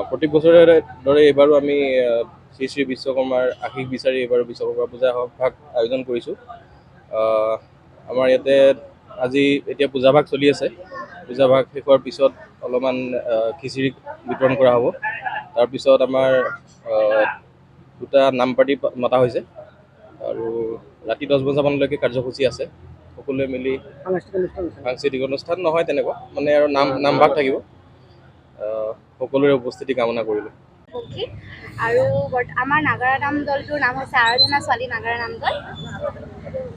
প্ৰতি বছৰে দৰে এইবাৰো আমি শ্ৰী শ্ৰী বিশ্বকৰ্মাৰ আশীষ বিচাৰি এইবাৰ বিশ্বকৰ্মা পূজা ভাগ আয়োজন কৰিছোঁ। আমাৰ ইয়াতে আজি এতিয়া পূজাভাগ চলি আছে। পূজাভাগ শেষ হোৱাৰ পিছত অলপমান খিচিৰি বিতৰণ কৰা হ'ব। তাৰপিছত আমাৰ দুটা নাম পাৰ্টি মতা হৈছে আৰু ৰাতি 10 বজামানলৈকে কাৰ্যসূচী আছে। সকলোৱে মিলি সাংস্কৃতিক অনুষ্ঠান নহয় তেনেকুৱা, মানে আৰু নামভাগ থাকিব। সকলোৰে উপস্থিতি কামনা কৰিলোঁ। আৰু আমাৰ নাগাৰা নাম দলটোৰ নাম হৈছে আৰাধনা ছোৱালী নাগাৰা নাম দল।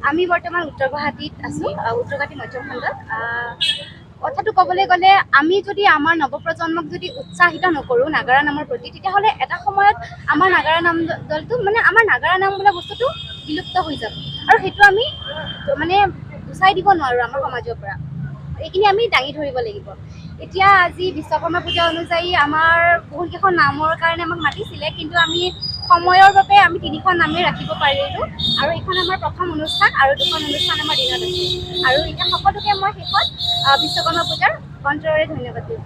আমি বৰ্তমান উত্তৰ গুৱাহাটীত আছোঁ, উত্তৰ গুৱাহাটী মধ্য খণ্ডত। কথাটো ক'বলৈ গ'লে আমি যদি আমাৰ নৱপ্ৰজন্মক যদি উৎসাহিত নকৰোঁ নাগাৰা নামৰ প্ৰতি, তেতিয়াহ'লে এটা সময়ত আমাৰ নাগাৰা নাম দলটো মানে আমাৰ নাগাৰা নাম বোলা বস্তুটো বিলুপ্ত হৈ যাব আৰু সেইটো আমি মানে গুচাই দিব নোৱাৰোঁ আমাৰ সমাজৰ পৰা। এইখিনি আমি দাঙি ধৰিব লাগিব। এতিয়া আজি বিশ্বকৰ্মা পূজা অনুযায়ী আমাৰ বহুতকেইখন নামৰ কাৰণে আমাক মাতিছিলে, কিন্তু আমি সময়ৰ বাবে আমি 3খন নামেই ৰাখিব পাৰিলোঁ আৰু এইখন আমাৰ প্ৰথম অনুষ্ঠান আৰু 2খন অনুষ্ঠান আমাৰ দিনত আছে। আৰু এতিয়া সকলোকে মই শেষত বিশ্বকৰ্মা পূজাৰ অন্তৰেৰে ধন্যবাদ দিওঁ।